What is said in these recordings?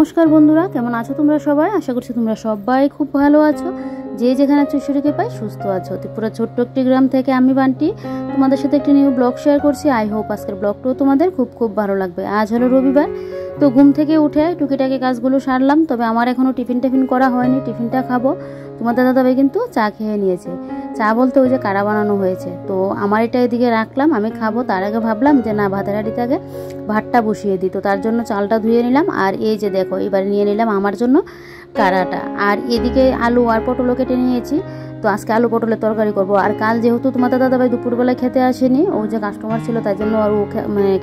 নমস্কার বন্ধুরা, কেমন আছো তোমরা সবাই? আশা করছি তোমরা সবাই খুব ভালো আছো। যে যেখানে আছো ঈশ্বরকে পাই সুস্থ আছো। ত্রিপুরা ছোট্ট একটি গ্রাম থেকে আমি বান্টি তোমাদের সাথে একটি নিউ ব্লগ শেয়ার করছি। আই হোপ আজকের ব্লগটাও তোমাদের খুব খুব ভালো লাগবে। আজ হলো রবিবার, তো ঘুম থেকে উঠে টুকিটাকি কাজগুলো সারলাম। তবে আমার এখনও টিফিন করা হয়নি, টিফিনটা খাবো। তোমাদের দাদাভাই কিন্তু চা খেয়ে নিয়েছে। চা বলতে ওই যে কাড়া বানানো হয়েছে, তো আমার এটা এদিকে রাখলাম, আমি খাবো। তার আগে ভাবলাম যে না, ভাতের হাঁড়িতে আগে ভাতটা বসিয়ে দিই। তো তার জন্য চালটা ধুয়ে নিলাম। আর এই যে দেখো, এবার নিয়ে নিলাম আমার জন্য কাড়াটা। আর এদিকে আলু আর পটলও কেটে নিয়েছি। তো আজকে আলু পটলের তরকারি করব। আর কাল যেহেতু তোমাদের দাদাভাই দুপুরবেলায় খেতে আসেনি, ও যে কাস্টমার ছিল তাই জন্য আর ও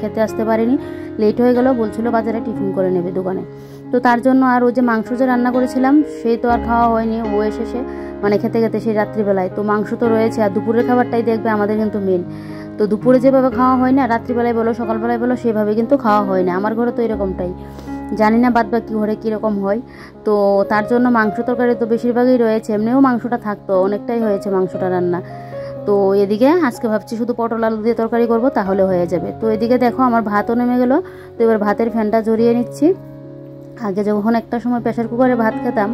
খেতে আসতে পারেনি, লেট হয়ে গেল। বলছিল বাজারে টিফিন করে নেবে দোকানে। তো তার জন্য আর ও যে মাংস যে রান্না করেছিলাম সেই তো আর খাওয়া হয়নি। ও এসেছে খেতে খেতে সেই রাত্রিবেলায়। তো মাংস তো রয়েছে, আর দুপুরের খাবারটাই দেখবে আমাদের কিন্তু মেন। তো দুপুরে যেভাবে খাওয়া হয় না, রাত্রিবেলায় বলো সকালবেলায় বলো, সেভাবে কিন্তু খাওয়া হয় না। আমার ঘরে তো এরকমটাই, জানি না বাদ বাকি ঘরে কীরকম হয়। তো তার জন্য মাংস তরকারি তো বেশিরভাগই রয়েছে। এমনিও মাংসটা থাকতো, অনেকটাই হয়েছে মাংসটা রান্না। তো এদিকে আজকে ভাবছি শুধু পটল আলু দিয়ে তরকারি করব, তাহলে হয়ে যাবে। তো এদিকে দেখো আমার ভাতও নেমে গেল। তো এবার ভাতের ফ্যানটা জড়িয়ে নিচ্ছি। আগে যখন একটা সময় প্রেশার কুকারে ভাত খেতাম,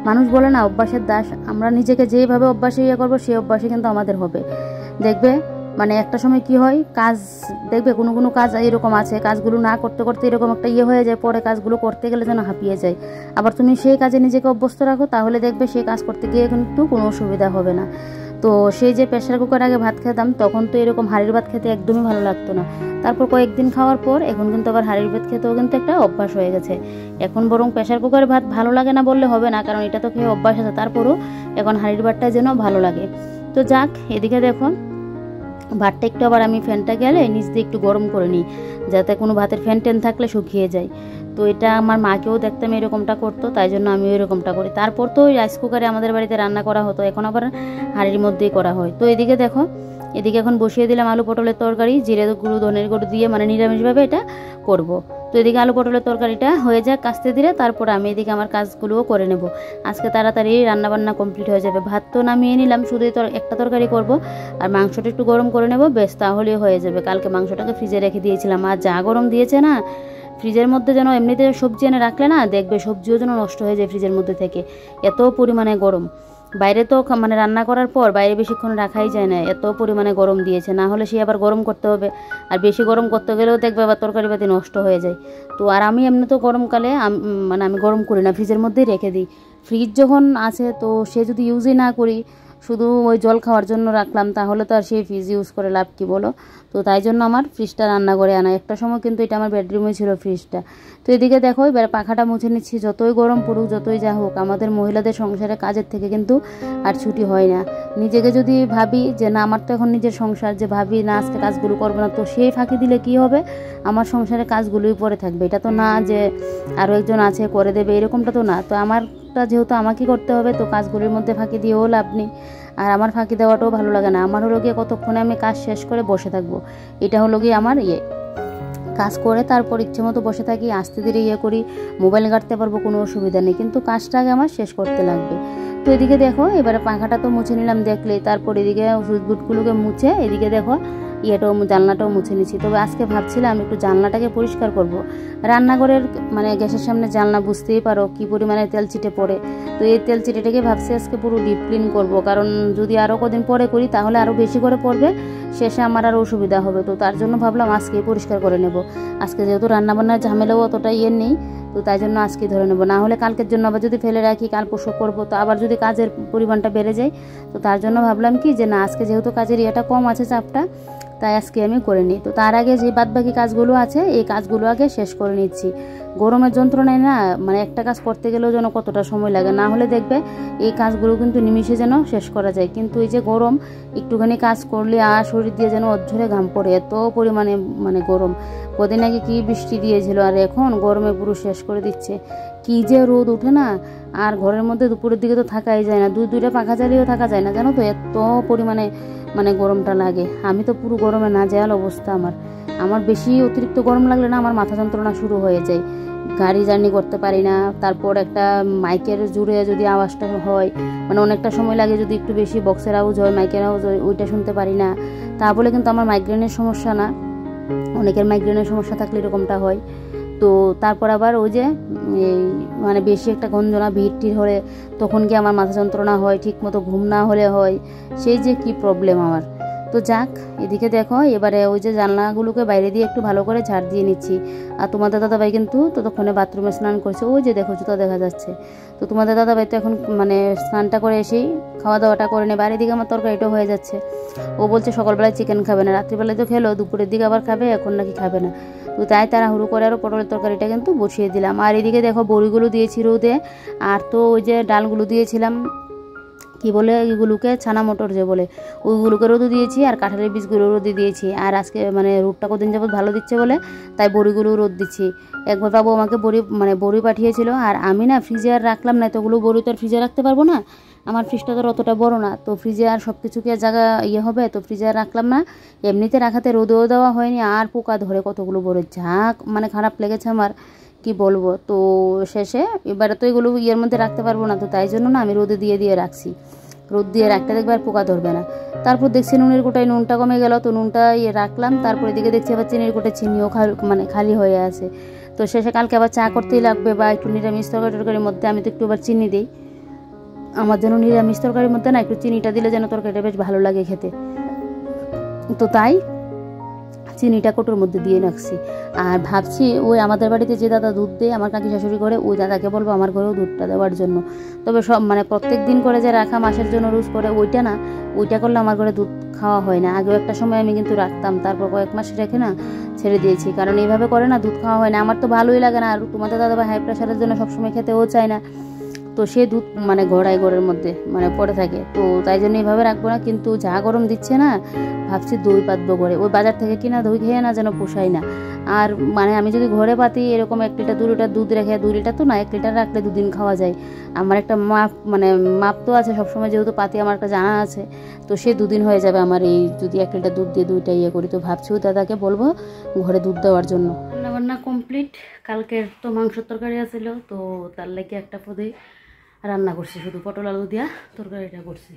মানুষ বলে না অভ্যাসের দাস, আমরা নিজেকে যেইভাবে অভ্যাসে করবো সেই অভ্যাসে কিন্তু আমাদের হবে। দেখবে একটা সময় কি হয়, কাজ দেখবে কোনো কাজ এরকম আছে, কাজগুলো না করতে করতে এরকম একটা হয়ে যায়, পরে কাজগুলো করতে গেলে যেন হাঁপিয়ে যায়। আবার তুমি সেই কাজে নিজেকে অভ্যস্ত রাখো, তাহলে দেখবে সেই কাজ করতে গিয়ে কিন্তু কোনো অসুবিধা হবে না। তো সেই যে প্রেশার কুকার আগে ভাত খেতাম, তখন তো এরকম হাঁড়ির ভাত খেতে একদমই ভালো লাগতো না। তারপর কয়েকদিন খাওয়ার পর এখন কিন্তু আবার হাঁড়ির ভাত খেতেও কিন্তু একটা অভ্যাস হয়ে গেছে। এখন বরং প্রেশার কুকারের ভাত ভালো লাগে না বললে হবে না, কারণ এটা তো খেয়ে অভ্যাস আছে। তারপরও এখন হাঁড়ির ভাতটা যেন ভালো লাগে। তো যাক, এদিকে দেখো ভাতটা একটু আবার আমি ফ্যানটা গেলে নিচ দিয়ে একটু গরম করে নিই, যাতে কোনো ভাতের ফ্যান টেন থাকলে শুকিয়ে যায়। তো এটা আমার মাকেও দেখতাম এরকমটা করতো, তাই জন্য আমিও এরকমটা করি। তারপর তো ওই রাইস কুকারে আমাদের বাড়িতে রান্না করা হতো, এখন আবার হাঁড়ির মধ্যেই করা হয়। তো এদিকে দেখো, এদিকে এখন বসিয়ে দিলাম আলু পটলের তরকারি, জিরে গুঁড়ো ধনের গুঁড়ো দিয়ে নিরামিষভাবে এটা করব। তো এদিকে আলু পটলের তরকারিটা হয়ে যাক আস্তে ধীরে, তারপর আমি এদিকে আমার কাজগুলোও করে নেব। আজকে তাড়াতাড়ি রান্নাবান্না কমপ্লিট হয়ে যাবে। ভাত তো নামিয়ে নিলাম, শুধু একটা তরকারি করব, আর মাংসটা একটু গরম করে নেব, বেশ তাহলেই হয়ে যাবে। কালকে মাংসটাকে ফ্রিজে রেখে দিয়েছিলাম, আর যা গরম দিয়েছে না, ফ্রিজের মধ্যে যেন এমনিতে সবজি এনে রাখলে না দেখবে সবজিও যেন নষ্ট হয়ে যায় ফ্রিজের মধ্যে থেকে, এত পরিমাণে গরম। বাইরে তো রান্না করার পর বাইরে বেশিক্ষণ রাখাই যায় না, এত পরিমাণে গরম দিয়েছে। না হলে সে আবার গরম করতে হবে, আর বেশি গরম করতে গেলেও দেখবে আবার তরকারিপাতি নষ্ট হয়ে যায়। তো আর আমি এমনি তো গরমকালে আমি গরম করি না, ফ্রিজের মধ্যেই রেখে দিই। ফ্রিজ যখন আছে তো সে যদি ইউজই না করি, শুধু ওই জল খাওয়ার জন্য রাখলাম, তাহলে তো আর সেই ফ্রিজ ইউজ করে লাভ কি বলো? তো তাই জন্য আমার ফ্রিজটা রান্না করে আনা। একটা সময় কিন্তু এটা আমার বেডরুমে ছিল ফ্রিজটা। তো এদিকে দেখো এবার পাখাটা মুছে নিচ্ছি। যতই গরম পড়ুক, যতই যা হোক, আমাদের মহিলাদের সংসারে কাজের থেকে কিন্তু আর ছুটি হয় না। নিজেকে যদি ভাবি যে না, আমার তো এখন নিজের সংসার, যে ভাবি না আজকে কাজগুলো করবো না, তো সেই ফাঁকি দিলে কি হবে, আমার সংসারে কাজগুলোই পরে থাকবে। এটা তো না যে আরও একজন আছে করে দেবে, এরকমটা তো না। তো আমারটা যেহেতু আমাকেই করতে হবে, তো কাজগুলির মধ্যে ফাঁকি দিয়েও লাভ নেই। আর আমার ফাঁকি দেওয়াটাও ভালো লাগে না। আমার হলো গিয়ে কতক্ষণে আমি কাজ শেষ করে বসে থাকবো, এটা হলো গিয়ে আমার কাজ করে তারপর ইচ্ছে মতো বসে থাকি, আস্তে ধীরে করি, মোবাইল ঘাঁটতে পারবো, কোনো অসুবিধা নেই, কিন্তু কাজটা আগে আমার শেষ করতে লাগবে। তো এদিকে দেখো এবারে পাখাটা তো মুছে নিলাম দেখলে, তারপর এদিকে সুইচ বুটগুলোকে মুছে এদিকে দেখো জানলাটাও মুছে নিচ্ছি। তবে আজকে ভাবছিলাম একটু জানলাটাকে পরিষ্কার করব। রান্নাঘরের গ্যাসের সামনে জানলা, বুঝতেই পারো কি পরিমাণে তেল চিটে পড়ে। তো এই তেল চিটেটাকে ভাবছি আজকে পুরো ডিপ ক্লিন করবো, কারণ যদি আরও কদিন পরে করি তাহলে আরও বেশি করে পড়বে, শেষে আমার আরও অসুবিধা হবে। তো তার জন্য ভাবলাম আজকেই পরিষ্কার করে নেব। আজকে যেহেতু রান্নাবান্নার ঝামেলাও অতটা নেই, তো তাই জন্য আজকে ধরে নেবো। না হলে কালকের জন্য আবার যদি ফেলে রাখি, কাল পরশু করবো, তো আবার যদি কাজের পরিমাণটা বেড়ে যায়, তো তার জন্য ভাবলাম কি যে না, আজকে যেহেতু কাজের কম আছে, চাপটা, তাই আজকে আমি করে নিই। তো তার আগে যে বাদবাকি কাজগুলো আছে এই কাজগুলো আগে শেষ করে নিচ্ছি। গরমের যন্ত্রণায় না একটা কাজ করতে গেলেও যেন কতটা সময় লাগে, না হলে দেখবে এই কাজগুলো কিন্তু নিমিষে যেন শেষ করা যায়। কিন্তু এই যে গরম, একটুখানি কাজ করলে আর শরীর দিয়ে যেন অঝরে ঘাম পড়ে, এত পরিমাণে গরম। কদিন আগে কি বৃষ্টি দিয়েছিল, আর এখন গরমে পুরো শেষ করে দিচ্ছে। কি যে রোদ ওঠে না, আর ঘরের মধ্যে দুপুরের দিকে তো থাকাই যায় না, দুইটা পাখা চালিয়েও থাকা যায় না, জানো তো, এত পরিমাণে গরমটা লাগে। আমি তো পুরো গরমে নাজেহাল অবস্থা। আমার বেশি অতিরিক্ত গরম লাগলে না আমার মাথা যন্ত্রণা শুরু হয়ে যায়, গাড়ি জার্নি করতে পারি না। তারপর একটা মাইকের জুড়ে যদি আওয়াজটা হয়, অনেকটা সময় লাগে, যদি একটু বেশি বক্সের আওয়াজ হয়, মাইকের আওয়াজ হয়, ওইটা শুনতে পারি না। তা বলে কিন্তু আমার মাইগ্রেনের সমস্যা না, অনেকের মাইগ্রেনের সমস্যা থাকলে এরকমটা হয়। তো তারপর আবার ওই যে এই মানে বেশি একটা গঞ্জনা ভিড় হলে তখন কি আমার মাথা যন্ত্রণা হয়, ঠিক মতো ঘুম না হলে হয়, সেই যে কি প্রবলেম আমার। তো যাক, এদিকে দেখো এবারে ওই যে জানলাগুলোকে বাইরে দিয়ে একটু ভালো করে ঝাড় দিয়ে নিচ্ছি। আর তোমাদের দাদাভাই কিন্তু ততক্ষণে বাথরুমে স্নান করছে, ওই যে দেখো জুতো দেখা যাচ্ছে। তো তোমাদের দাদাভাই তো এখন মানে স্নানটা করে এসেই খাওয়া দাওয়াটা করে নেবে। আর এদিকে আমার তরকারিটাও হয়ে যাচ্ছে। ও বলছে সকালবেলায় চিকেন খাবে না, রাত্রিবেলায় তো খেলো, দুপুরের দিকে আবার খাবে, এখন নাকি খাবে না। তো তাই তাড়াহুড়ো করে আরও পটলের তরকারিটা কিন্তু বসিয়ে দিলাম। আর এদিকে দেখো বড়িগুলো দিয়েছি রোদে, আর তো ওই যে ডালগুলো দিয়েছিলাম কি বলে এগুলোকে, ছানা মটর যে বলে, ওইগুলোকে রোদে দিয়েছি। আর কাঁঠালের বীজগুলো রোদে দিয়েছি। আর আজকে মানে রোদটা কদিন যাবত ভালো দিচ্ছে বলে তাই বড়িগুলো রোদ দিচ্ছি। একবার বাবু আমাকে বড়ি পাঠিয়েছিল, আর আমি না ফ্রিজে আর রাখলাম না, এতগুলো বড়ি তো আর ফ্রিজে রাখতে পারবো না, আমার ফ্রিজটা তো অতটা বড় না, তো ফ্রিজে আর সব কিছু কি আর জায়গা হবে, তো ফ্রিজে আর রাখলাম না। এমনিতে রাখাতে রোদেও দেওয়া হয়নি, আর পোকা ধরে কতগুলো বড়ি, ঝাঁক মানে খারাপ লেগেছে আমার, কি বলবো। তো শেষে এবারে তো এগুলো ইয়ের মধ্যে রাখতে পারবো না, তো তাই জন্য না আমি রোদে দিয়ে রাখছি। রোদ দিয়ে রাখতে দেখবে আর পোকা ধরবে না। তারপর দেখছি নুনের কোটায় নুনটা কমে গেল, তো নুনটা রাখলাম। তারপরে দিকে দেখছি আবার চিনির কোটায় চিনিও মানে খালি হয়ে আছে। তো শেষে কালকে আবার চা করতেই লাগবে, বা একটু নিরামিষ তরকারির মধ্যে আমি তো একটু আবার চিনি দিই। আমার যেন নিরামিষ তরকারির মধ্যে না একটু চিনিটা দিলে যেন তরকারিটা বেশ ভালো লাগে খেতে। তো তাই চিনিটা কোটোর মধ্যে দিয়ে রাখছি। আর ভাবছি ওই আমাদের বাড়িতে যে দাদা দুধ দেয়, আমার কাকি শাশুড়ি করে, ওই দাদাকে বলবো আমার ঘরেও দুধটা দেওয়ার জন্য। তবে সব মানে প্রত্যেক দিন করে যে রাখা মাসের জন্য রোজ করে ওইটা না, ওইটা করলে আমার ঘরে দুধ খাওয়া হয় না। আগেও একটা সময় আমি কিন্তু রাখতাম, তারপর কয়েক মাস রেখে না ছেড়ে দিয়েছি, কারণ এইভাবে করে না দুধ খাওয়া হয় না। আমার তো ভালোই লাগে না, আর তোমাদের দাদা বা হাই প্রেশারের জন্য সবসময় খেতেও চায় না, তো সে দুধ মানে ঘরের মধ্যে মানে পড়ে থাকে। তো তাই জন্য এইভাবে রাখবো না, কিন্তু যা গরম দিচ্ছে না, ভাবছি দই পাতবো করে। ওই বাজার থেকে কিনা দই খেয়ে না যেন পোষায় না। আর মানে আমি যদি ঘরে পাতি এরকম 1 লিটার 2 লিটার দুধ রেখে, 2 লিটার তো না 1 লিটার রাখলে 2 দিন খাওয়া যায়। আমার একটা মাপ তো আছে সবসময়, যেহেতু পাতি আমার একটা জানা আছে, তো সে 2 দিন হয়ে যাবে আমার এই যদি 1 লিটার দুধ দিয়ে দুইটা করি। তো ভাবছি ওই দাদাকে বলবো ঘরে দুধ দেওয়ার জন্য। রান্নাবান্না কমপ্লিট, কালকের তো মাংসের তরকারি আছিল, তো তার লেগে একটা পদে রান্না করছি, শুধু পটল আলু দিয়া তরকারিটা করছি।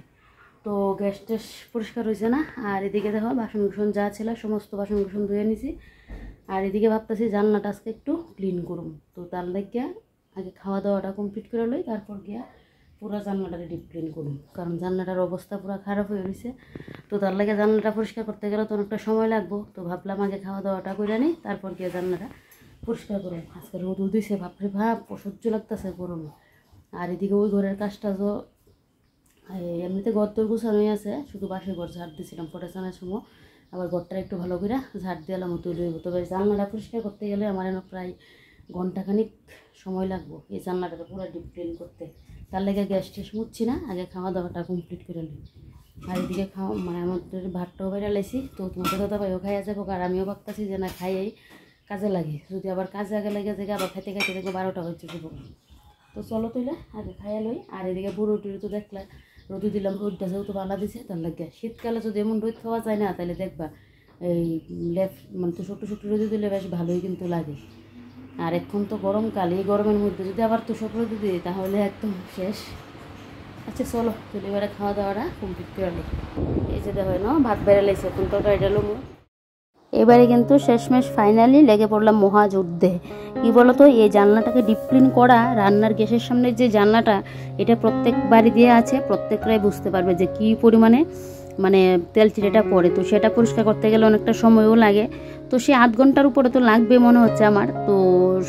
তো গ্যাস ট্যাস পরিষ্কার হয়েছে না। আর এদিকে দেখো বাসন যা ছিল সমস্ত বাসন ধুয়ে নিছি। আর এদিকে ভাবতেছি জানলাটা আজকে একটু ক্লিন করুম, তো তার লাগিয়া আগে খাওয়া দাওয়াটা কমপ্লিট করে লই, তারপর গিয়া পুরো জানলাটা ডিপ ক্লিন করুম, কারণ জানলাটার অবস্থা পুরো খারাপ হয়ে গেছে। তো তার লাগে জানলাটা পরিষ্কার করতে গেলে তো অনেকটা সময় লাগবো, তো ভাবলাম আগে খাওয়া দাওয়াটা করে নিই, তারপর গিয়ে জানলাটা পরিষ্কার করুম। আজকে রোদ দিছে, বাপরে ভাব অসহ্য লাগতেছে গরমে। আর এদিকে ওই ঘরের কাজটা তো এমনিতে ঘর তোর গুছানোই আছে, শুধু বাসে ঘর ঝাড় দিয়েছিলাম পটাশানের সময়, আবার ঘরটা একটু ভালো করে ঝাড় দিলাম তুলে হইব। তবে জানলাটা পরিষ্কার করতে গেলে আমার প্রায় ঘন্টাখানিক সময় লাগবো এই জানলাটা পুরো ডিপ ক্লিন করতে। তার লেগে গ্যাস ট্যাস মুছছি না, আগে খাওয়া দাওয়াটা কমপ্লিট করে নিই। আর এদিকে মানে আমাদের ভাতটাও বেড়ে লাইছি, তো তোমাদের দাদা ভাইও খাইয়া যাবো, আর আমিও ভাবতেছি যে না খাইয়াই কাজে লাগে, যদি আবার কাজে আগে লেগে যায় আবার খাইতে দেখবো 12টা হচ্ছে যাবো। তো চলো তুইলে আগে খাইয়া লই। আর এদিকে বুড়ো টুড়ি তো দেখলে রোদ দিলাম, রোদটা যেহেতু ভালো দিছে তার লাগে। শীতকালে যদি এমন রোদ খাওয়া যায় না, তাহলে দেখবা এই মানে তো ছোট্ট রোদ দিলে বেশ ভালোই কিন্তু লাগে। আর এখন তো গরমকাল, এই গরমের মধ্যে যদি আবার তো রোদ দিই তাহলে একদম শেষ। আচ্ছা চলো তুলে এবারে খাওয়া দাওয়াটা কমপ্লিট করে নিই। এই যে দেখো না ভাত বেড়ে লাইছে, এখন তরকারিটা লমু। এবারে কিন্তু শেষমেশ ফাইনালি লেগে পড়লাম মহাযুদ্ধে। কি বলতো, এই জানলাটাকে ডিপ ক্লিন করা, রান্নার গ্যাসের সামনে যে জানলাটা, এটা প্রত্যেক বাড়ি দিয়ে আছে, প্রত্যেকটাই বুঝতে পারবে যে কি পরিমাণে মানে তেল চিটেটা পড়ে। তো সেটা পরিষ্কার করতে গেলে অনেকটা সময়ও লাগে, তো সে আধ ঘন্টার উপরে তো লাগবে মনে হচ্ছে আমার। তো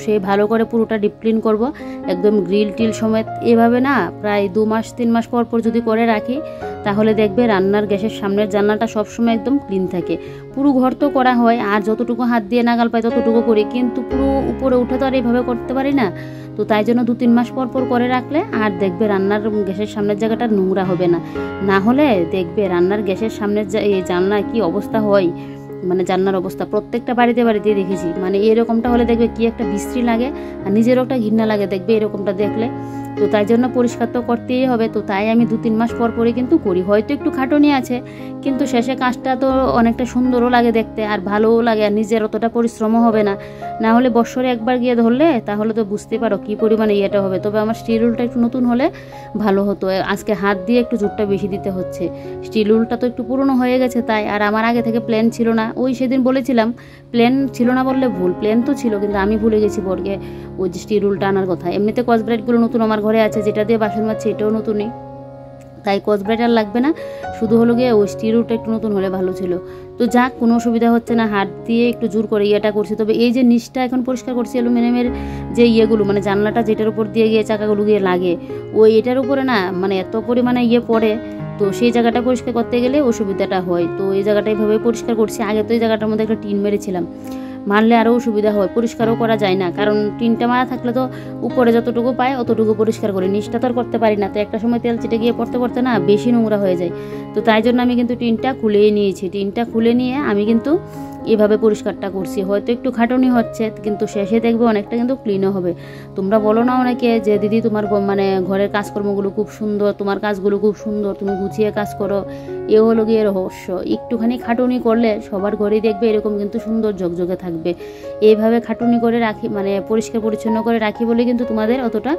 সে ভালো করে পুরোটা ডিপ ক্লিন করবো, একদম গ্রিল টিল সমেত। এভাবে না প্রায় 2 মাস 3 মাস পর পর যদি করে রাখি, তাহলে দেখবে রান্নার গ্যাসের সামনের জানলাটা সবসময় একদম ক্লিন থাকে। পুরো ঘর তো করা হয়, আর যতটুকু হাত দিয়ে নাগাল পাই ততটুকু করি, কিন্তু পুরো উপরে উঠে তো আর এইভাবে করতে পারি না। তো তাই জন্য 2-3 মাস পর পর করে রাখলে আর দেখবে রান্নার গ্যাসের সামনের জায়গাটা নোংরা হবে না। না হলে দেখবে রান্নার গ্যাসের সামনের এই জানলার কি অবস্থা হয়, মানে জান্নার অবস্থা প্রত্যেকটা বাড়িতে দেখেছি। মানে এরকমটা হলে দেখবে কি একটা বিশ্রী লাগে, আর নিজেরও একটা ঘৃণা লাগে দেখবে এরকমটা দেখলে। তো তাই জন্য পরিষ্কার তো করতেই হবে। তো তাই আমি 2-3 মাস পর পরে কিন্তু করি। হয়তো একটু খাটুনি আছে, কিন্তু শেষে কাজটা তো অনেকটা সুন্দরও লাগে দেখতে, আর ভালোও লাগে, আর নিজের অতটা পরিশ্রমও হবে না। না হলে বছরে একবার গিয়ে ধরলে তাহলে তো বুঝতে পারো কী পরিমাণে ইয়েটা হবে। তবে আমার স্টিল উলটা একটু নতুন হলে ভালো হতো। আজকে হাত দিয়ে একটু জোরটা বেশি দিতে হচ্ছে, স্টিল উলটা তো একটু পুরনো হয়ে গেছে তাই। আর আমার আগে থেকে প্ল্যান ছিল না ওই সেদিন বলেছিলাম, প্ল্যান ছিল না বললে ভুল, প্ল্যান তো ছিল, কিন্তু আমি ভুলে গেছি বরকে ওই যে স্টিল রুলটা আনার কথা। এমনিতে কসব্রাইটগুলো নতুন আমার ঘরে আছে, যেটা দিয়ে বাসন মাজছে এটাও নতুনই, তাই কসব্রাইট আর লাগবে না, শুধু হলো গিয়ে ওই স্টিল রুলটা একটু নতুন হলে ভালো ছিল। তো যাক, কোনো অসুবিধা হচ্ছে না, হাত দিয়ে একটু জোর করে ইয়েটা করছি। তবে এই যে নিচটা এখন পরিষ্কার করছি অ্যালুমিনিয়ামের যে ইয়েগুলো, মানে জানলাটা যেটার উপর দিয়ে গিয়ে চাকাগুলো গিয়ে লাগে, ওই এটার উপরে না মানে এত পরিমাণে ইয়ে পড়ে, তো সেই জায়গাটা পরিষ্কার করতে গেলে অসুবিধাটা হয়। তো এই জায়গাটা এইভাবে পরিষ্কার করছি। আগে তো এই জায়গাটার মধ্যে একটা টিন মেরেছিলাম, মারলে আরও অসুবিধা হয়, পরিষ্কারও করা যায় না, কারণ টিনটা মারা থাকলে তো উপরে যতটুকু পায় অতটুকু পরিষ্কার করি, নিচটা তো আর করতে পারি না। তো একটা সময় তেল চিটে গিয়ে পড়তে পড়তে না বেশি নোংরা হয়ে যায়। তো তাই জন্য আমি কিন্তু টিনটা খুলেই নিয়েছি। টিনটা খুলে নিয়ে আমি কিন্তু এভাবে পরিষ্কারটা করছি। হয়তো একটু খাটুনি হচ্ছে, কিন্তু শেষে দেখবে অনেকটা কিন্তু ক্লিনও হবে। তোমরা বলো না অনেকে যে দিদি তোমার মানে ঘরের কাজকর্মগুলো খুব সুন্দর, তোমার কাজগুলো খুব সুন্দর, তুমি গুছিয়ে কাজ করো। এ হলো গিয়ে রহস্য, একটুখানি খাটুনি করলে সবার ঘরেই দেখবে এরকম কিন্তু সুন্দর ঝকঝকে থাকবে। এইভাবে খাটুনি করে রাখি, মানে পরিষ্কার পরিচ্ছন্ন করে রাখি বলে কিন্তু তোমাদের অতটা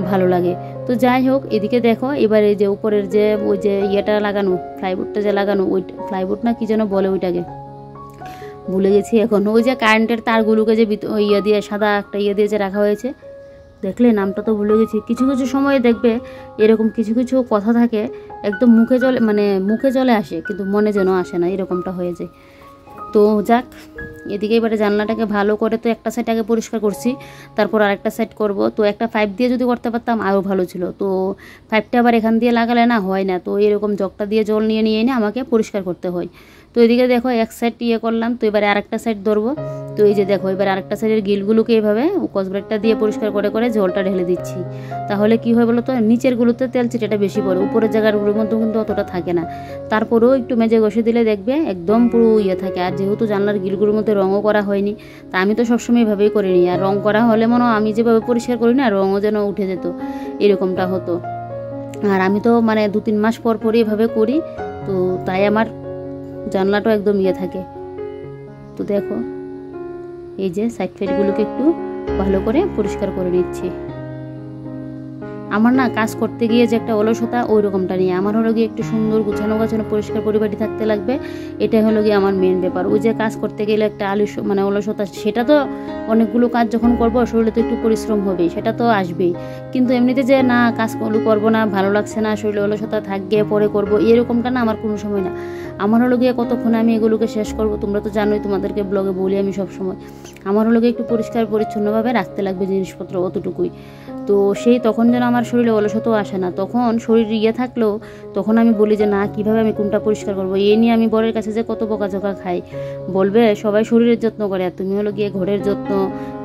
ভালো লাগে। তো যাই হোক, এদিকে দেখো এবারে যে উপরের যে ওই যে ইয়েটা লাগানো, প্লাইউডটা যে লাগানো, ওই প্লাইউড না কি যেন বলে ওইটাকে, ভুলে গেছি এখন। ওই যে কারেন্টের তারগুলোকে যে ইয়ে দিয়ে সাদা একটা ইয়ে দিয়ে যে রাখা হয়েছে, দেখলে নামটা তো ভুলে গেছি। কিছু কিছু সময়ে দেখবে এরকম কিছু কিছু কথা থাকে একদম মুখে চলে আসে, কিন্তু মনে যেন আসে না, এরকমটা হয়ে যায়। তো যাক, এদিকে এবারে জানলাটাকে ভালো করে তো একটা সাইড আগে পরিষ্কার করছি, তারপর আরেকটা সাইড করব। তো একটা পাইপ দিয়ে যদি করতে পারতাম আরও ভালো ছিল। তো পাইপটা আবার এখান দিয়ে লাগালে না হয় না, তো এরকম জগটা দিয়ে জল নিয়ে এনে আমাকে পরিষ্কার করতে হয়। তো এদিকে দেখো এক সাইড ইয়ে করলাম, তো এবারে আরেকটা সাইড ধরবো। তো এই যে দেখো এবার আরেকটা সাইডের গিলগুলোকে এইভাবে কসব্রাইটটা দিয়ে পরিষ্কার করে করে জলটা ঢেলে দিচ্ছি। তাহলে কি হয় বলো তো, নিচেরগুলোতে তেল চিটাটা বেশি পড়ে, উপরের জায়গাগুলোর মধ্যে কিন্তু অতটা থাকে না। তারপরেও একটু মেজে ঘষে দিলে দেখবে একদম পুরো ইয়ে থাকে। আর যেহেতু জানলার গিলগুলোর মধ্যে রঙও করা হয়নি, তা আমি তো সবসময় এভাবেই করে নিই। আর রঙ করা হলে মনে হয় আমি যেভাবে পরিষ্কার করি না, রঙও যেন উঠে যেত, এরকমটা হতো। আর আমি তো মানে 2-3 মাস পর পরই এভাবে করি, তো তাই আমার জানলাটা একদম ইয়ে থাকে। তো দেখো এই যে সাইড ফাইডগুলোকে একটু ভালো করে পরিষ্কার করে নিচ্ছি। আমার না কাজ করতে গিয়ে যে একটা অলসতা ওই রকমটা নিয়ে, আমার হলো গিয়ে একটু সুন্দর গুছানো পরিষ্কার পরিপাটি থাকতে লাগবে, এটাই হলো গিয়ে আমার মেন ব্যাপার। ওই যে কাজ করতে গেলে একটা অলসতা, সেটা তো অনেকগুলো কাজ যখন করবো শরীরে তো একটু পরিশ্রম হবেই, সেটা তো আসবেই। কিন্তু এমনিতে যে না কাজগুলো করবো না, ভালো লাগছে না, শরীরে অলসতা থাকবে, পরে করবো, এরকমটা না আমার কোনো সময় না। আমার হলো গিয়ে কতক্ষণে আমি এগুলোকে শেষ করবো, তোমরা তো জানোই, তোমাদেরকে ব্লগে বলি আমি সব সময়, আমার হলো গিয়ে একটু পরিষ্কার পরিচ্ছন্নভাবে রাখতে লাগবে জিনিসপত্র, অতটুকুই। তো সেই তখন যেন আমার শরীরে অলসতাও আসে না। তখন শরীর ইয়ে থাকলেও তখন আমি বলি যে না কীভাবে আমি কোনটা পরিষ্কার করবো, এই নিয়ে আমি বরের কাছে যে কত বকাঝকা খাই। বলবে সবাই শরীরের যত্ন করে, আর তুমি হলো গিয়ে ঘরের যত্ন,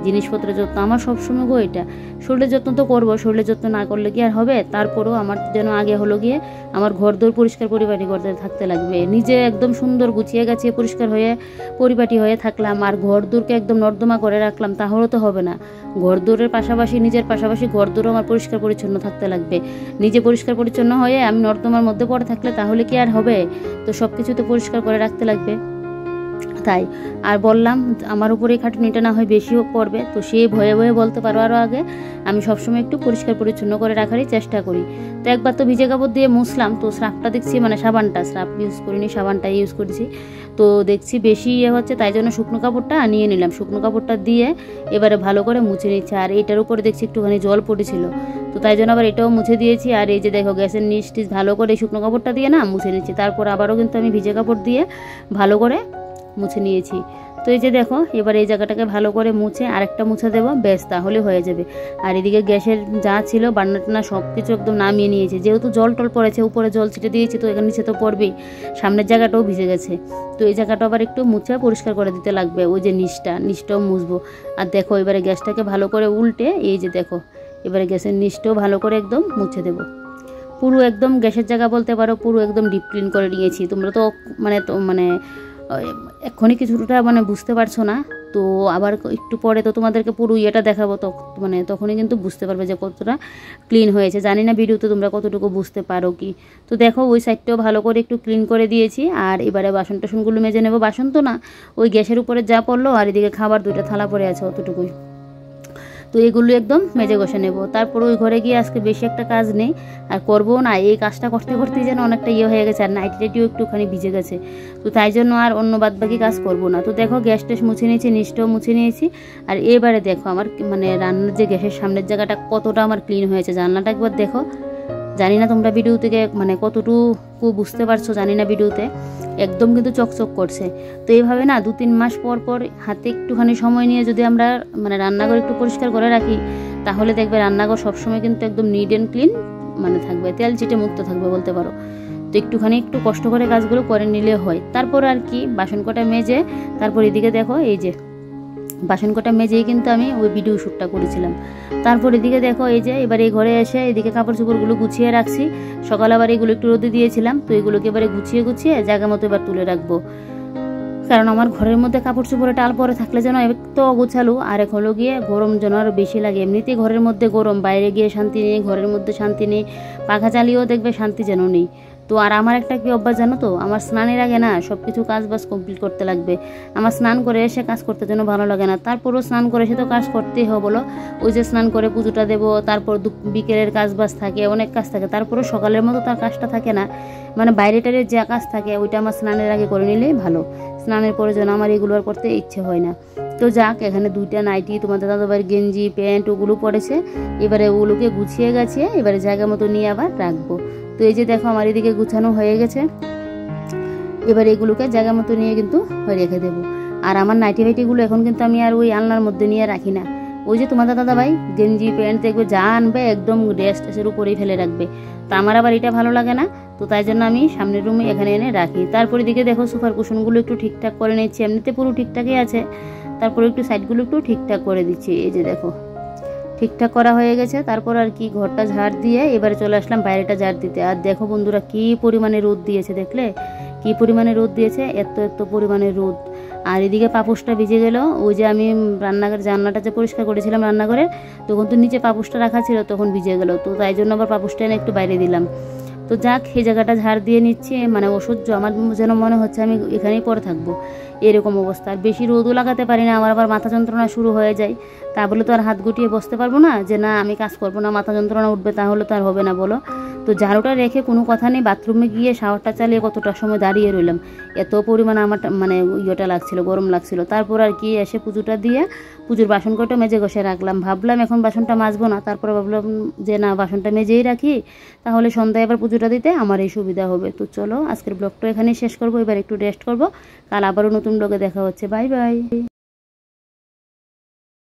জিনিসপত্রের যত্ন। আমার সবসময় গো এটা, শরীরের যত্ন তো করবো, শরীরের যত্ন না করলে কি আর হবে। তারপরেও আমার যেন আগে হলো গিয়ে আমার ঘরদোর পরিষ্কার পরিপাটি করতে থাকতে লাগবে। নিজে একদম সুন্দর গুছিয়ে গাছিয়ে পরিষ্কার হয়ে পরিপাটি হয়ে থাকলাম, আর ঘরদোরকে একদম নর্দমা করে রাখলাম, তাহলে তো হবে না। ঘরদোরের পাশাপাশি নিজের পাশাপাশি ঘরদোরও আমার পরিষ্কার পরিচ্ছন্ন থাকতে লাগবে। নিজে পরিষ্কার পরিচ্ছন্ন হয়ে আমি নর্দমার মধ্যে পড়ে থাকলে তাহলে কি আর হবে। তো সব কিছু তো পরিষ্কার করে রাখতে লাগবে। তাই আর বললাম আমার উপরে খাটুনিটা না হয় বেশিও পড়বে, তো সে ভয়ে ভয়ে বলতে পারো আরও আগে আমি সবসময় একটু পরিষ্কার পরিচ্ছন্ন করে রাখারই চেষ্টা করি। তো একবার তো ভিজে কাপড় দিয়ে মুছলাম, তো স্রাফটা দেখছি, মানে সাবানটা, স্রাফ ইউজ করিনি, সাবানটা ইউজ করেছি। তো দেখছি বেশি ইয়ে হচ্ছে, তাই জন্য শুকনো কাপড়টা নিয়ে নিলাম। শুকনো কাপড়টা দিয়ে এবারে ভালো করে মুছে নিচ্ছে। আর এটার উপরে দেখছি একটুখানি জল পড়েছিল, তো তাই জন্য আবার এটাও মুছে দিয়েছি। আর এই যে দেখো গ্যাসের নিচ টিচ ভালো করে শুকনো কাপড়টা দিয়ে না মুছে নিচ্ছি। তারপর আবারও কিন্তু আমি ভিজে কাপড় দিয়ে ভালো করে মুছে নিয়েছি। তো এই যে দেখো এবার এই জায়গাটাকে ভালো করে মুছে আরেকটা মুছে দেবো, ব্যাস তাহলে হয়ে যাবে। আর এদিকে গ্যাসের যা ছিল বান্নাটানা সব কিছু একদম নামিয়ে নিয়েছি। যেহেতু জল টল পড়েছে, উপরে জল ছিটে দিয়েছি, তো এখানে নিচে তো পড়বেই, সামনের জায়গাটাও ভিজে গেছে। তো এই জায়গাটা আবার একটু মুছে পরিষ্কার করে দিতে লাগবে, ওই যে নিচটাও মুছবো। আর দেখো এবারে গ্যাসটাকে ভালো করে উল্টে এই যে দেখো এবারে গ্যাসের নিচটাও ভালো করে একদম মুছে দেবো। পুরো একদম গ্যাসের জায়গা বলতে পারো পুরো একদম ডিপ ক্লিন করে নিয়েছি। তোমরা তো মানে এক্ষুনি কিছুটা মানে বুঝতে পারছো না, তো আবার একটু পরে তো তোমাদেরকে পুরো ইয়েটা দেখাবো, তো মানে তখনই কিন্তু বুঝতে পারবে যে কতটা ক্লিন হয়েছে। জানি না ভিডিওতে তোমরা কতটুকু বুঝতে পারো কি। তো দেখো ওই সাইডটাও ভালো করে একটু ক্লিন করে দিয়েছি। আর এবারে বাসন টাসনগুলো মেজে নেবো। বাসন তো না, ওই গ্যাসের উপরে যা পড়লো, আর এদিকে খাবার 2টা থালা পড়ে আছে, অতটুকুই। তো এগুলো একদম মেজে ঘষে নেব। তারপর ওই ঘরে গিয়ে আজকে বেশি একটা কাজ নেই, আর করবো না। এই কাজটা করতে করতেই যেন অনেকটা হয়ে গেছে, আর নাইটিটিও একটুখানি ভিজে গেছে। তো তাই জন্য আর অন্য বাদবাকি কাজ করব না। তো দেখো গ্যাস ট্যাস মুছে নিয়েছি, নিচটাও মুছে নিয়েছি। আর এবারে দেখো আমার মানে রান্নার যে গ্যাসের সামনের জায়গাটা কতটা আমার ক্লিন হয়েছে, জানলাটা একবার দেখো। জানি না তোমরা ভিডিও থেকে মানে কতটুকু বুঝতে পারছো জানি না, ভিডিওতে একদম কিন্তু চকচক করছে। তো এইভাবে না 2-3 মাস পর পর হাতে একটুখানি সময় নিয়ে যদি আমরা মানে রান্নাঘর একটু পরিষ্কার করে রাখি, তাহলে দেখবে রান্নাঘর সবসময় কিন্তু একদম নিট অ্যান্ড ক্লিন মানে থাকবে, তেল চিটে মুক্ত থাকবে বলতে পারো। তো একটু কষ্ট করে কাজগুলো করে নিলে হয়। তারপর আর কি বাসন কটা মেজে তারপর এদিকে দেখো এই যে বাসন কটা মেজেই কিন্তু আমি ওই ভিডিও শ্যুটটা করেছিলাম। তারপর এদিকে দেখো এই যে এবার এই ঘরে এসে এদিকে কাপড় চোপড়গুলো গুছিয়ে রাখছি। সকালে আবার এগুলো একটু রোদে দিয়েছিলাম, তো এগুলোকে এবারে গুছিয়ে জায়গা মতো এবার তুলে রাখবো। কারণ আমার ঘরের মধ্যে কাপড় চোপড়ে টাল পরে থাকলে যেন একটু অগোছালো, আর এক হলো গিয়ে গরম যেন আরও বেশি লাগে। এমনিতেই ঘরের মধ্যে গরম, বাইরে গিয়ে শান্তি নেই, ঘরের মধ্যে শান্তি নেই, পাখা চালিয়েও দেখবে শান্তি যেন নেই। তো আর আমার একটা কি অভ্যাস জানো তো, আমার স্নানের আগে না সব কিছু কাজ বাজ কমপ্লিট করতে লাগবে। আমার স্নান করে এসে কাজ করতে যেন ভালো লাগে না। তারপরও স্নান করে এসে তো কাজ করতেই হবে বলো। ওই যে স্নান করে পুজোটা দেবো, তারপর বিকেলের কাজ বাজ থাকে, অনেক কাজ থাকে। তারপরও সকালের মতো তার কাজটা থাকে না, মানে বাইরে টাইরে যা কাজ থাকে ওইটা আমার স্নানের আগে করে নিলেই ভালো। স্নানের পরে যেন আমার এগুলো আর করতে ইচ্ছে হয় না। তো যাক, এখানে 2টা নাইটি তোমাদের দাদাভাইয়ের গেঞ্জি প্যান্ট ওগুলো পড়েছে, এবারে ওগুলোকে গুছিয়ে গেছে এবারে জায়গা মতো নিয়ে আবার রাখবো। তো এই যে দেখো আমার এদিকে গুছানো হয়ে গেছে, এবার এগুলোকে জায়গা মতো নিয়ে কিন্তু রেখে দেবো। আর আমার নাইটি ফাইটিগুলো এখন কিন্তু আমি আর ওই আলনার মধ্যে নিয়ে রাখি না। ওই যে তোমাদের দাদাভাই গেঞ্জি প্যান্ট দেখবে যা আনবে একদম ড্রেসের উপরেই ফেলে রাখবে, তো আমার আবার এটা ভালো লাগে না। তো তাই জন্য আমি সামনের রুমে এখানে এনে রাখি। তারপরে দিকে দেখো সোফার কুশনগুলো একটু ঠিকঠাক করে নিচ্ছি, এমনিতে পুরো ঠিকঠাকই আছে, তারপরে একটু সাইডগুলো একটু ঠিকঠাক করে দিচ্ছি। এই যে দেখো ঠিকঠাক করা হয়ে গেছে। তারপর আর কি ঘরটা ঝাড় দিয়ে এবারে চলে আসলাম বাইরেটা ঝাড় দিতে। আর দেখো বন্ধুরা কি পরিমাণে রোদ দিয়েছে, দেখলে কি পরিমাণে রোদ দিয়েছে, এত পরিমাণে রোদ। আর এদিকে পাপোশটা ভিজে গেল। ওই যে আমি রান্নাঘর জানলাটা যে পরিষ্কার করেছিলাম রান্নাঘরে, তখন তো নিচে পাপোশটা রাখা ছিল, তখন ভিজে গেল। তো তাই জন্য আবার পাপোশটা এনে একটু বাইরে দিলাম। তো যাক, এই জায়গাটা ঝাড় দিয়ে নিচ্ছি, মানে অসহ্য আমার যেন মনে হচ্ছে আমি এখানেই পরে থাকবো, এরকম অবস্থা। আর বেশি রোদও লাগাতে পারি না, আমার আবার মাথা যন্ত্রণা শুরু হয়ে যায়। তা বলে তো আর হাত গুটিয়ে বসতে পারবো না যে না আমি কাজ করবো না, মাথা যন্ত্রণা উঠবে, তাহলে তো আর হবে না বলো। তো ঝাড়ুটা রেখে কোনো কথা নেই, বাথরুমে গিয়ে শাওয়ারটা চালিয়ে কতটা সময় দাঁড়িয়ে রইলাম, এত পরিমাণে আমার মানে ইয়েটা লাগছিল, গরম লাগছিল। তারপর আর কি এসে পুজোটা দিয়ে পুজোর বাসন কটা মেজে ঘষে রাখলাম। ভাবলাম এখন বাসনটা মাজবো না, তারপরে ভাবলাম যে না বাসনটা মেজেই রাখি, তাহলে সন্ধ্যায় এবার পুজোটা দিতে আমার এই সুবিধা হবে। তো চলো আজকের ব্লগটা এখানেই শেষ করবো, এবার একটু রেস্ট করবো, কাল আবারও নতুন ব্লগে দেখা হচ্ছে। Bye bye.